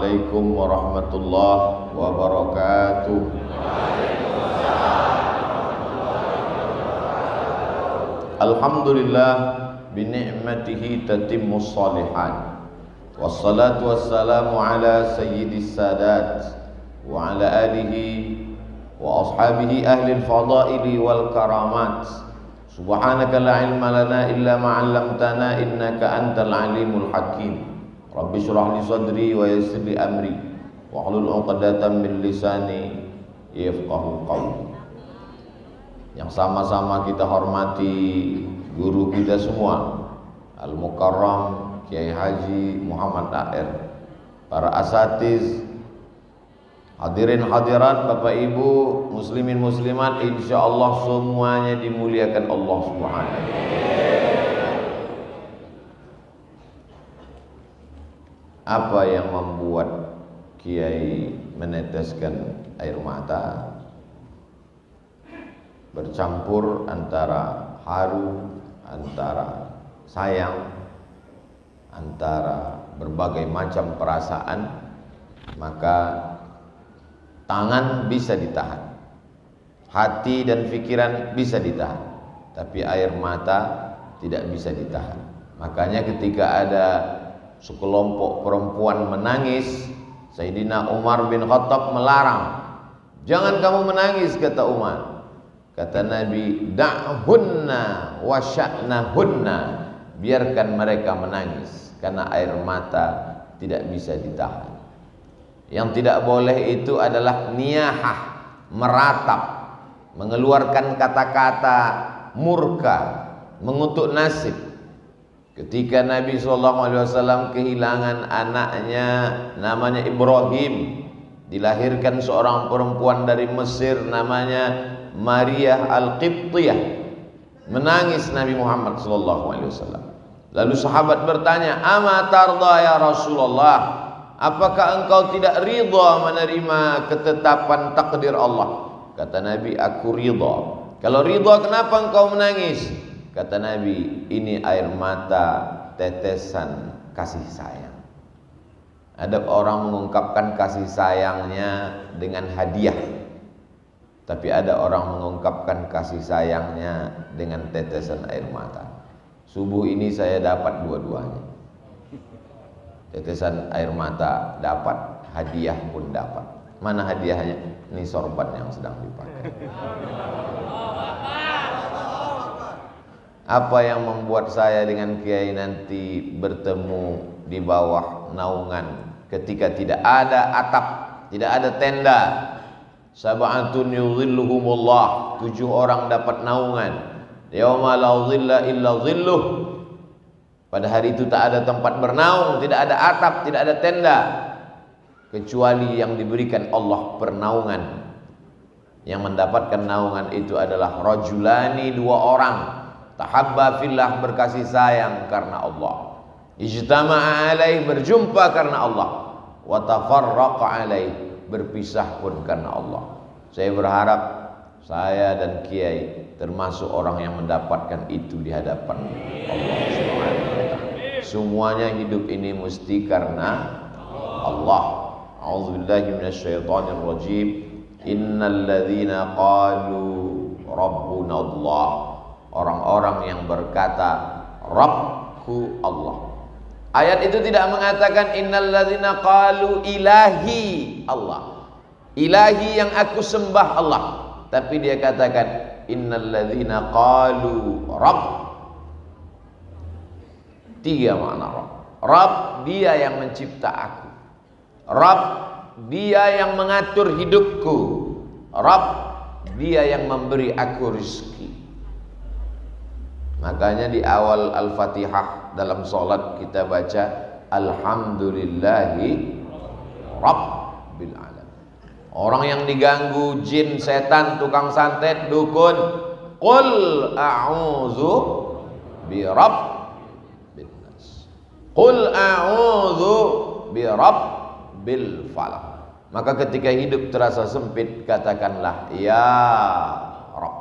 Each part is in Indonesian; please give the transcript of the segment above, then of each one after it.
Assalamualaikum warahmatullahi wabarakatuh. Alhamdulillah bini'matihi tatimmus shalihat. Wassalatu wassalamu ala sayyidis sadat wa ala alihi wa ashabihi ahli al-fadaili wal karamat. Subhanaka la ilma lana illa ma 'allamtana innaka antal alimul hakim. Rabbi shrah li sadri wa yassir li amri wa hlul 'uqdatam min lisani yafqahu qawli. Yang sama-sama kita hormati guru kita semua, Al-Mukarram Kiai Haji Muhammad A.R., para asatiz, hadirin hadirat, Bapak Ibu, muslimin muslimat, insyaallah semuanya dimuliakan Allah Subhanahu. Apa yang membuat Kiai meneteskan air mata? Bercampur antara haru, antara sayang, antara berbagai macam perasaan. Maka tangan bisa ditahan, hati dan pikiran bisa ditahan, tapi air mata tidak bisa ditahan. Makanya ketika ada sekelompok perempuan menangis, Sayyidina Umar bin Khattab melarang. Jangan kamu menangis, kata Umar. Kata Nabi, da'hunna wa sya'nahunna, biarkan mereka menangis, karena air mata tidak bisa ditahan. Yang tidak boleh itu adalah niyahah, meratap, mengeluarkan kata-kata murka, mengutuk nasib. Ketika Nabi SAW kehilangan anaknya namanya Ibrahim, dilahirkan seorang perempuan dari Mesir namanya Maria Al-Qibtiyah, menangis Nabi Muhammad SAW. Lalu sahabat bertanya, "Ama tarda ya Rasulullah? Apakah engkau tidak ridha menerima ketetapan takdir Allah?" Kata Nabi, "Aku ridha." "Kalau ridha, kenapa engkau menangis?" Kata Nabi, "Ini air mata tetesan kasih sayang." Ada orang mengungkapkan kasih sayangnya dengan hadiah, tapi ada orang mengungkapkan kasih sayangnya dengan tetesan air mata. Subuh ini saya dapat dua-duanya. Tetesan air mata dapat, hadiah pun dapat. Mana hadiahnya? Ini sorban yang sedang dipakai. Apa yang membuat saya dengan Kiai nanti bertemu di bawah naungan ketika tidak ada atap, tidak ada tenda? Sab'atun yudhilluhumullah, 7 orang dapat naungan. Yauma la dhilla illa dhilluh. Pada hari itu tak ada tempat bernaung, tidak ada atap, tidak ada tenda, kecuali yang diberikan Allah pernaungan. Yang mendapatkan naungan itu adalah rajulani, 2 orang, tahabba fillah, berkasih sayang karena Allah, ijtama'a alaih, berjumpa karena Allah, wa tafarraqa alaih, berpisah pun karena Allah. Saya berharap saya dan Kiai termasuk orang yang mendapatkan itu di hadapan Allah Subhanahu wa ta'ala. Semuanya hidup ini mesti karena Allah. A'udzubillahi minasyaitonir rajim. Innal ladzina qalu rabbuna Allah, orang-orang yang berkata Rabbku Allah. Ayat itu tidak mengatakan innal ladzina qalu ilahi Allah, ilahi yang aku sembah Allah, tapi dia katakan innal ladzina qalu Rabb. 3 makna Rabb. Rabb, dia yang mencipta aku. Rabb, dia yang mengatur hidupku. Rabb, dia yang memberi aku rezeki. Makanya di awal Al-Fatihah dalam sholat kita baca Alhamdulillahi Rabbil Alamin. Orang yang diganggu jin, setan, tukang santet, dukun, qul a'udzu bi rabbin nas, qul a'udzu bi rabbil falaq. Maka ketika hidup terasa sempit, katakanlah ya Rabb,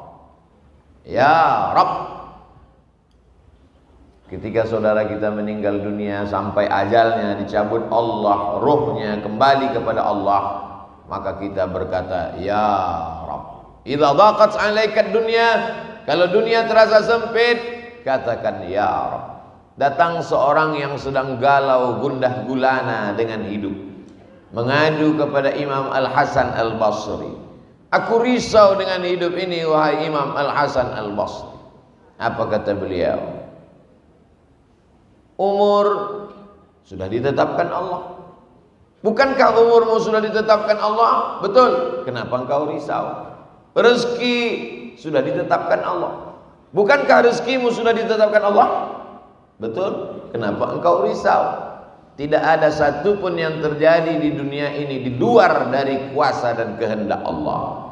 ya Rabb. Ketika saudara kita meninggal dunia sampai ajalnya dicabut Allah, ruhnya kembali kepada Allah, maka kita berkata, ya Rabb, idza dhaqat 'alaika dunya, kalau dunia terasa sempit, katakan ya Rabb. Datang seorang yang sedang galau gundah gulana dengan hidup, mengadu kepada Imam Al-Hasan Al-Basri. Aku risau dengan hidup ini wahai Imam Al-Hasan Al-Basri. Apa kata beliau? Umur sudah ditetapkan Allah. Bukankah umurmu sudah ditetapkan Allah? Betul. Kenapa engkau risau? Rezeki sudah ditetapkan Allah. Bukankah rezekimu sudah ditetapkan Allah? Betul. Kenapa engkau risau? Tidak ada satupun yang terjadi di dunia ini di luar dari kuasa dan kehendak Allah.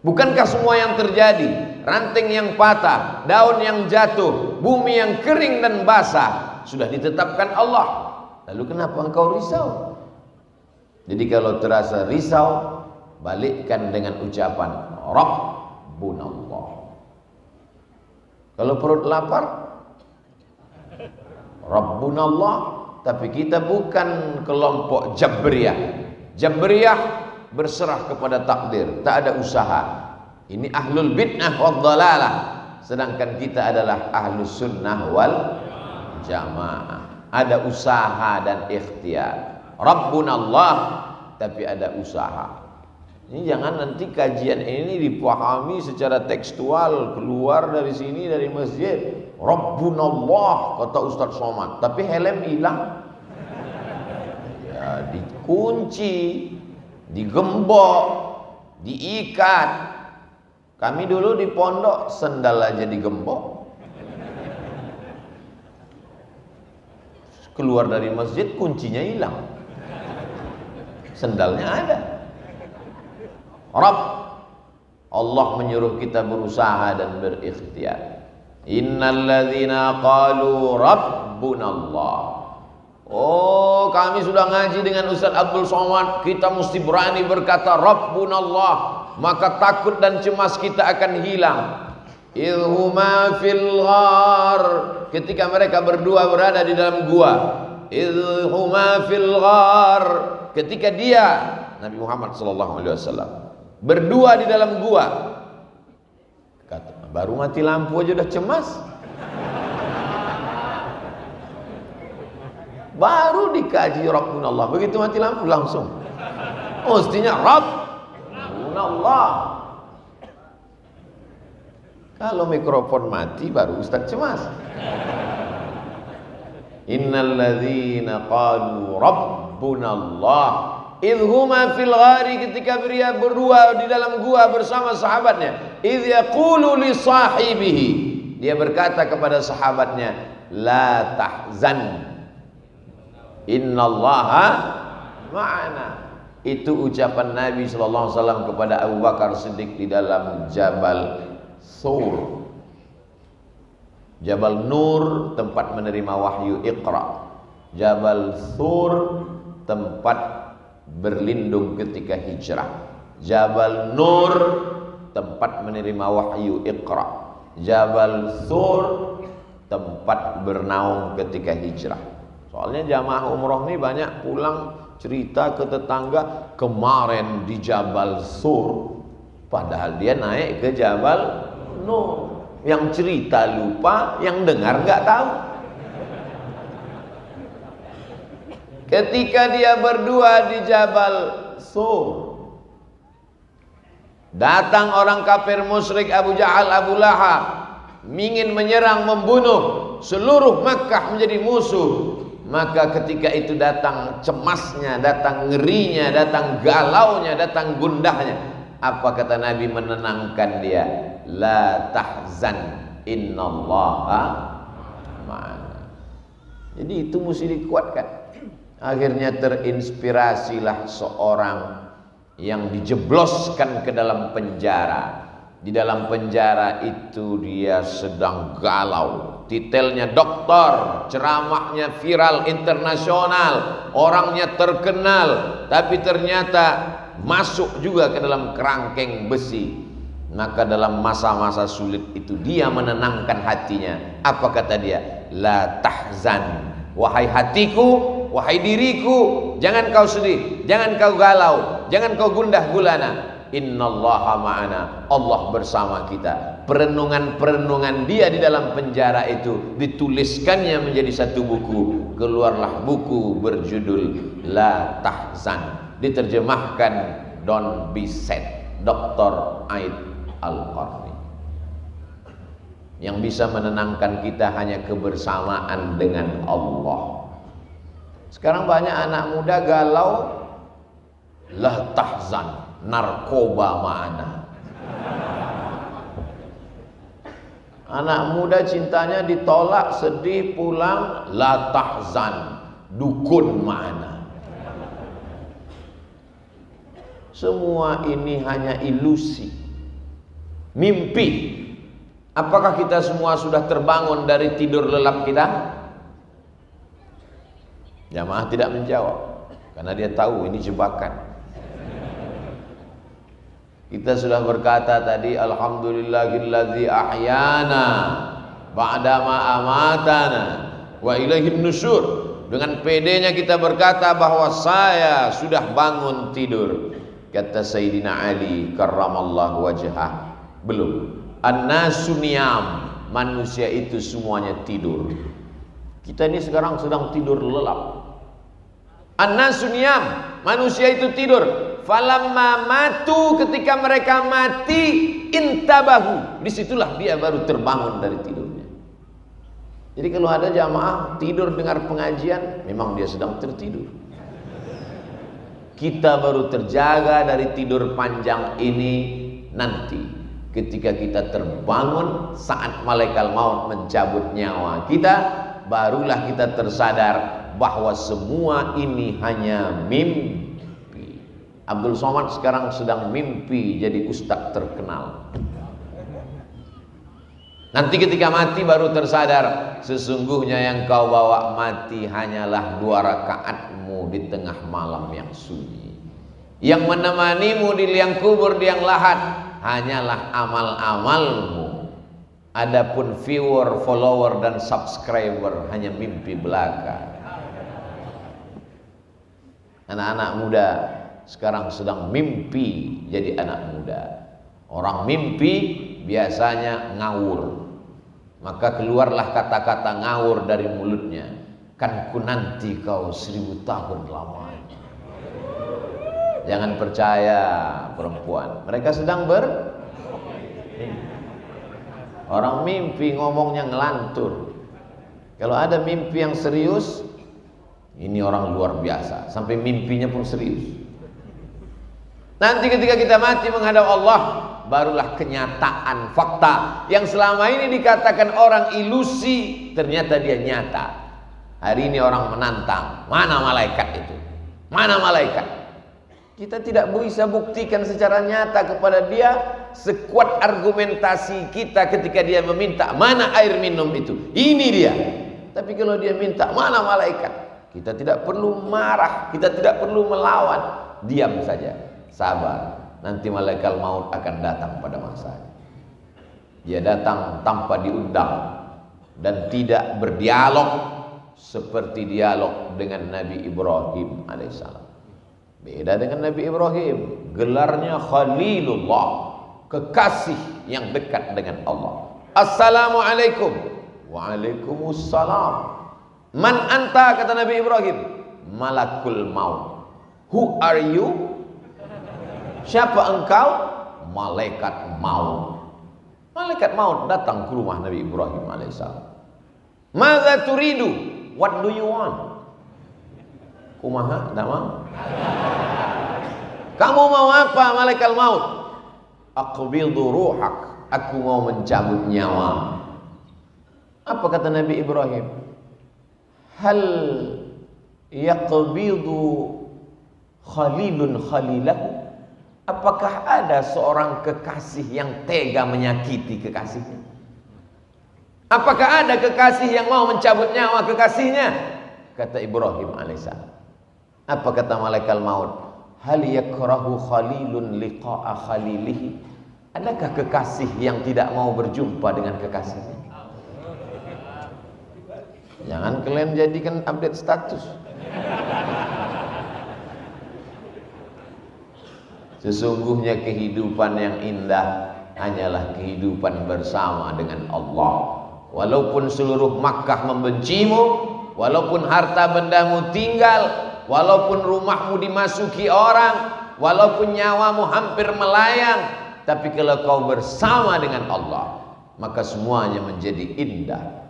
Bukankah semua yang terjadi, ranting yang patah, daun yang jatuh, bumi yang kering dan basah, sudah ditetapkan Allah? Lalu kenapa engkau risau? Jadi kalau terasa risau, balikkan dengan ucapan Rabbunallah. Kalau perut lapar, Rabbunallah. Tapi kita bukan kelompok Jabriyah. Jabriyah berserah kepada takdir, tak ada usaha. Ini ahlul bid'ah wad dhalalah. Sedangkan kita adalah ahlus sunnah wal jamaah. Ada usaha dan ikhtiar. Rabbunallah, tapi ada usaha. Ini jangan nanti kajian ini dipahami secara tekstual, keluar dari sini dari masjid, Rabbunallah kata Ustaz Somad, tapi helm hilang. Ya, dikunci, digembok, diikat. Kami dulu di pondok sendal aja digembok. Keluar dari masjid kuncinya hilang, sendalnya ada. Rabb, Allah menyuruh kita berusaha dan berikhtiar. Innalladzina qalu Rabbunallah. Oh, kami sudah ngaji dengan Ustaz Abdul Somad, kita mesti berani berkata Rabbunallah, maka takut dan cemas kita akan hilang. Idhuma fil ghar, ketika mereka berdua berada di dalam gua. Idhuma fil ghar, ketika dia Nabi Muhammad SAW berdua di dalam gua. Kata, baru mati lampu aja udah cemas. Baru dikaji Rabbunallah, begitu mati lampu langsung mestinya Rabbunallah. Kalau mikrofon mati baru Ustaz cemas. Innalladzina qalu Rabbunallah idhuma fil ghari, ketika dia berdua di dalam gua bersama sahabatnya. Idh yaqulu li sahibihi, dia berkata kepada sahabatnya, la tahzan innallaha ma'ana. Itu ucapan Nabi SAW kepada Abu Bakar Siddiq di dalam Jabal Sur, Jabal Nur tempat menerima wahyu Iqra, Jabal Sur tempat berlindung ketika hijrah, Jabal Nur tempat menerima wahyu Iqra, Jabal Sur tempat bernaung ketika hijrah. Soalnya jamaah umroh ini banyak pulang cerita ke tetangga, kemarin di Jabal Sur, padahal dia naik ke Jabal Nur. Yang cerita lupa, yang dengar nggak tahu. Ketika dia berdua di Jabal Sur, datang orang kafir musyrik Abu Jahal, Abu Lahab, ingin menyerang, membunuh, seluruh Makkah menjadi musuh. Maka ketika itu datang cemasnya, datang ngerinya, datang galaunya, datang gundahnya. Apa kata Nabi menenangkan dia? La tahzan innallaha ma'ana. Jadi itu mesti dikuatkan. Akhirnya terinspirasilah seorang yang dijebloskan ke dalam penjara. Di dalam penjara itu dia sedang galau. Titelnya doktor, ceramahnya viral internasional, orangnya terkenal, tapi ternyata masuk juga ke dalam kerangkeng besi. Maka dalam masa-masa sulit itu dia menenangkan hatinya. Apa kata dia? La tahzan, wahai hatiku, wahai diriku, jangan kau sedih, jangan kau galau, jangan kau gundah gulana. Innallaha ma'ana, Allah bersama kita. Perenungan-perenungan dia di dalam penjara itu dituliskannya menjadi satu buku. Keluarlah buku berjudul La Tahzan, diterjemahkan Don't Be Sad, Dr. Aid Al-Qarni. Yang bisa menenangkan kita hanya kebersamaan dengan Allah. Sekarang banyak anak muda galau, la tahzan, narkoba ma'ana. Anak muda cintanya ditolak, sedih, pulang, la tahzan, dukun ma'ana. Semua ini hanya ilusi, mimpi. Apakah kita semua sudah terbangun dari tidur lelap kita? Jamaah tidak menjawab karena dia tahu ini jebakan. Kita sudah berkata tadi, alhamdulillahillazi ahyana ba'dama amatana wa ilaihin nusyur. Dengan pedenya kita berkata bahwa saya sudah bangun tidur. Kata Sayyidina Ali karramallahu wajhah, belum. An-nasu niyam, manusia itu semuanya tidur. Kita ini sekarang sedang tidur lelap. An-nasu niyam, manusia itu tidur. Falamma matu, ketika mereka mati, intabahu, disitulah dia baru terbangun dari tidurnya. Jadi kalau ada jamaah tidur dengar pengajian, memang dia sedang tertidur. Kita baru terjaga dari tidur panjang ini nanti ketika kita terbangun saat malaikat maut mencabut nyawa kita, barulah kita tersadar bahwa semua ini hanya mimpi. Abdul Somad sekarang sedang mimpi jadi ustaz terkenal. Nanti ketika mati baru tersadar, sesungguhnya yang kau bawa mati hanyalah 2 rakaatmu di tengah malam yang sunyi. Yang menemanimu di liang kubur, di liang lahat, hanyalah amal-amalmu. Adapun viewer, follower dan subscriber hanya mimpi belaka. Anak-anak muda sekarang sedang mimpi jadi anak muda. Orang mimpi biasanya ngawur. Maka keluarlah kata-kata ngawur dari mulutnya. Kan ku nanti kau 1000 tahun lamanya. Jangan percaya perempuan. Mereka sedang orang mimpi ngomongnya ngelantur. Kalau ada mimpi yang serius, ini orang luar biasa. Sampai mimpinya pun serius. Nanti ketika kita mati menghadap Allah, barulah kenyataan fakta yang selama ini dikatakan orang ilusi, ternyata dia nyata. Hari ini orang menantang, mana malaikat itu? Mana malaikat? Kita tidak bisa buktikan secara nyata kepada dia sekuat argumentasi kita ketika dia meminta mana air minum itu. Ini dia. Tapi kalau dia minta mana malaikat, kita tidak perlu marah, kita tidak perlu melawan, diam saja, sabar. Nanti malaikat maut akan datang pada masanya. Dia datang tanpa diundang dan tidak berdialog seperti dialog dengan Nabi Ibrahim alaihissalam. Beda dengan Nabi Ibrahim, gelarnya Khalilullah, kekasih yang dekat dengan Allah. Assalamualaikum. Waalaikumsalam. Man anta, kata Nabi Ibrahim. Malakul maut. Who are you? Siapa engkau? Malaikat maut. Malaikat maut datang ke rumah Nabi Ibrahim alaihissalam. Madza turidu? What do you want? Kumaha nama? Kamu mau apa malaikat maut? Aqbidu ruhak, aku mau mencabut nyawa. Apa kata Nabi Ibrahim? Hal yaqbidu khalilun khalilahu? Apakah ada seorang kekasih yang tega menyakiti kekasihnya? Apakah ada kekasih yang mau mencabut nyawa kekasihnya? Kata Ibrahim alaihissalam. Apa kata malaikat maut? Hal yakrahu khalilun liqa'a khalilihi? Adakah kekasih yang tidak mau berjumpa dengan kekasihnya? Jangan kalian jadikan update status. Sesungguhnya kehidupan yang indah hanyalah kehidupan bersama dengan Allah. Walaupun seluruh Makkah membencimu, walaupun harta bendamu tinggal, walaupun rumahmu dimasuki orang, walaupun nyawamu hampir melayang, tapi kalau kau bersama dengan Allah, maka semuanya menjadi indah.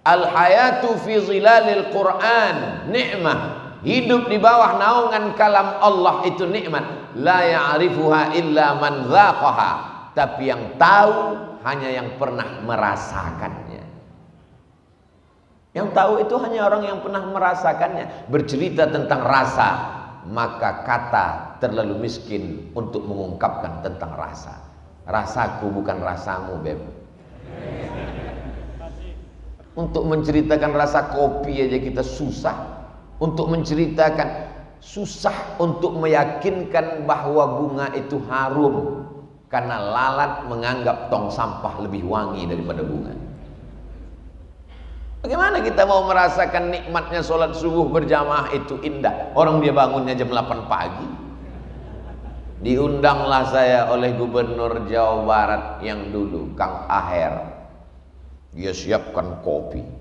Al-hayatu fi zilalil Quran ni'mah. Hidup di bawah naungan kalam Allah itu nikmat. La ya'rifuha illa man dzaqaha. Tapi yang tahu hanya yang pernah merasakannya. Yang tahu itu hanya orang yang pernah merasakannya. Bercerita tentang rasa, maka kata terlalu miskin untuk mengungkapkan tentang rasa. Rasaku bukan rasamu, Beb. Untuk menceritakan rasa kopi aja kita susah. Untuk menceritakan, susah untuk meyakinkan bahwa bunga itu harum, karena lalat menganggap tong sampah lebih wangi daripada bunga. Bagaimana kita mau merasakan nikmatnya sholat subuh berjamaah itu indah, orang dia bangunnya jam 8 pagi. Diundanglah saya oleh Gubernur Jawa Barat yang dulu, Kang Aher. Dia siapkan kopi.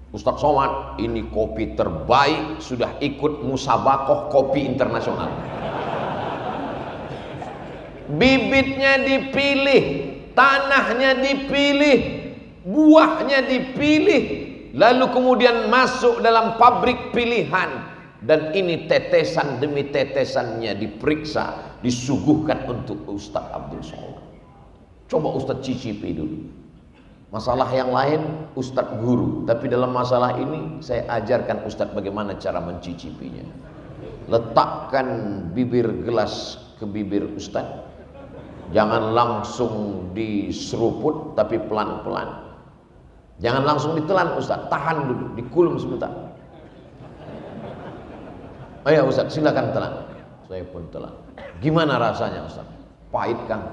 Ustadz Somad, ini kopi terbaik, sudah ikut musabakoh kopi internasional. Bibitnya dipilih, tanahnya dipilih, buahnya dipilih, lalu kemudian masuk dalam pabrik pilihan, dan ini tetesan demi tetesannya diperiksa, disuguhkan untuk Ustadz Abdul Somad. Coba Ustadz cicipi dulu. Masalah yang lain Ustadz guru, tapi dalam masalah ini saya ajarkan Ustadz bagaimana cara mencicipinya. Letakkan bibir gelas ke bibir Ustadz, jangan langsung diseruput tapi pelan-pelan. Jangan langsung ditelan Ustadz, tahan dulu, dikulum sebentar. Oh ya Ustadz, silakan telan. Saya pun telan. Gimana rasanya Ustadz? Pahit Kang.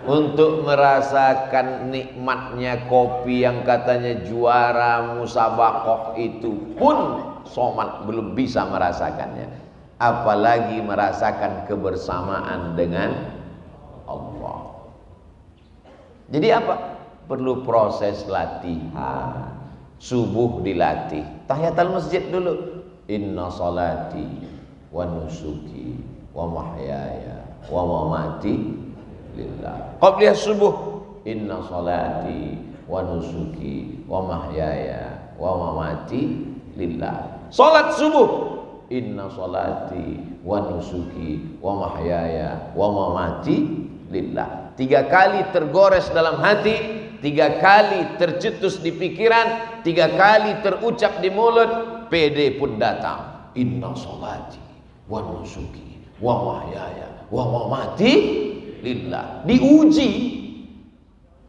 Untuk merasakan nikmatnya kopi yang katanya juara musabakoh itu pun Somad belum bisa merasakannya, apalagi merasakan kebersamaan dengan Allah. Jadi apa? Perlu proses latihan. Subuh dilatih, tahiyatul masjid dulu. Inna salati wa nusuki wa mahyaya wa mamati lillah. Qabliyah subuh, inna salati wa nusuki wa mahyaya wa mamati lillah. Salat subuh, inna salati wa nusuki wa mahyaya wa mamati lillah. 3 kali tergores dalam hati, 3 kali tercetus di pikiran, 3 kali terucap di mulut, PD pun datang. Inna salati wa nusuki wa mahyaya wa mamati lillah. Diuji.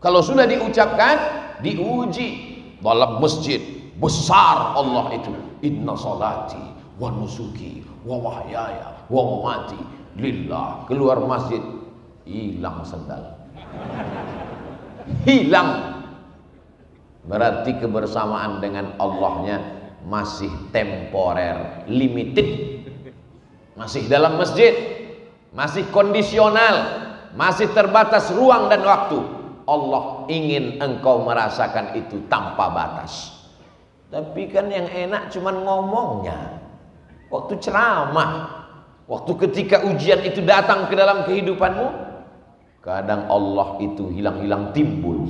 Kalau sudah diucapkan, diuji dalam masjid besar Allah itu. Inna salati wa nusuki wa mahyaya wa mamati lillah. Keluar masjid, hilang sendal. Hilang. Berarti kebersamaan dengan Allahnya masih temporer, limited. Masih dalam masjid, masih kondisional, masih terbatas ruang dan waktu. Allah ingin engkau merasakan itu tanpa batas. Tapi kan yang enak cuman ngomongnya. Waktu ceramah, waktu ketika ujian itu datang ke dalam kehidupanmu, kadang Allah itu hilang-hilang timbul.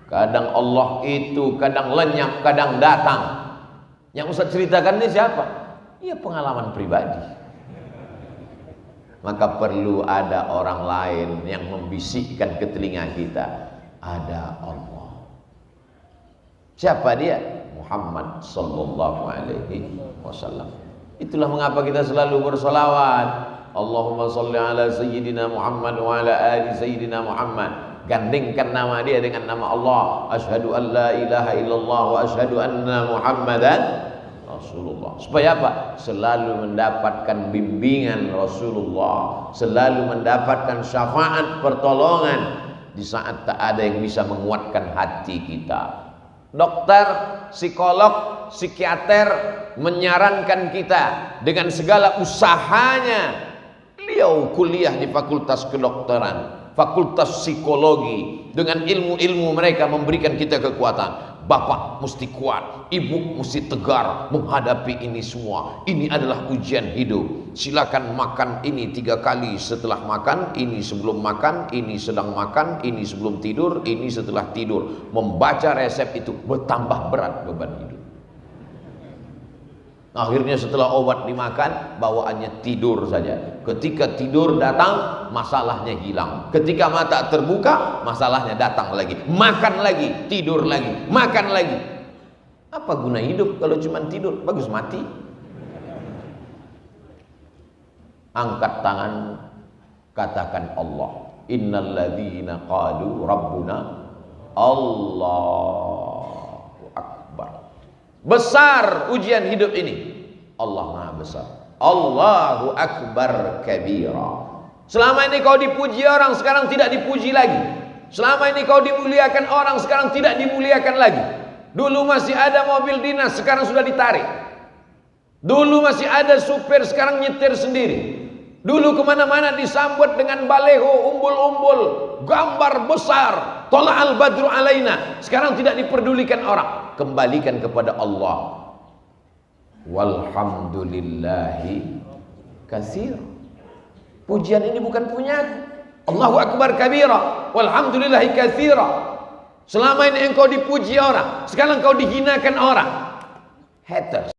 Kadang Allah itu kadang lenyap, kadang datang. Yang Ustaz ceritakan ini siapa? Ya pengalaman pribadi. Maka perlu ada orang lain yang membisikkan ke telinga kita, ada Allah. Siapa dia? Muhammad sallallahu alaihi wasallam. Itulah mengapa kita selalu bersolawat. Allahumma salli ala sayyidina Muhammad wa ala ali sayyidina Muhammad. Gandingkan nama dia dengan nama Allah. Asyhadu an la ilaha illallah wa asyhadu anna Muhammadan Rasulullah. Supaya apa? Selalu mendapatkan bimbingan Rasulullah, selalu mendapatkan syafaat pertolongan di saat tak ada yang bisa menguatkan hati kita. Dokter, psikolog, psikiater menyarankan kita dengan segala usahanya. Beliau kuliah di fakultas kedokteran, fakultas psikologi, dengan ilmu-ilmu mereka memberikan kita kekuatan. Bapak mesti kuat, ibu mesti tegar menghadapi ini semua. Ini adalah ujian hidup. Silakan makan ini 3 kali setelah makan, ini sebelum makan, ini sedang makan, ini sebelum tidur, ini setelah tidur. Membaca resep itu bertambah berat beban hidup. Akhirnya setelah obat dimakan, bawaannya tidur saja. Ketika tidur datang, masalahnya hilang. Ketika mata terbuka, masalahnya datang lagi. Makan lagi, tidur lagi, makan lagi. Apa guna hidup kalau cuma tidur? Bagus mati. Angkat tangan, katakan Allah. Innalladzina qalu rabbuna Allahu Akbar. Besar ujian hidup ini. Allah Maha Besar. Allahu Akbar kabira. Selama ini kau dipuji orang, sekarang tidak dipuji lagi. Selama ini kau dimuliakan orang, sekarang tidak dimuliakan lagi. Dulu masih ada mobil dinas, sekarang sudah ditarik. Dulu masih ada supir, sekarang nyetir sendiri. Dulu kemana-mana disambut dengan baleho, umbul-umbul, gambar besar, tola'al badru alaina. Sekarang tidak diperdulikan orang. Kembalikan kepada Allah. Walhamdulillahi katsir. Pujian ini bukan punyaku. Allahu Akbar kabira, walhamdulillahi katsira. Selama ini engkau dipuji orang, sekarang engkau dihinakan orang. Haters.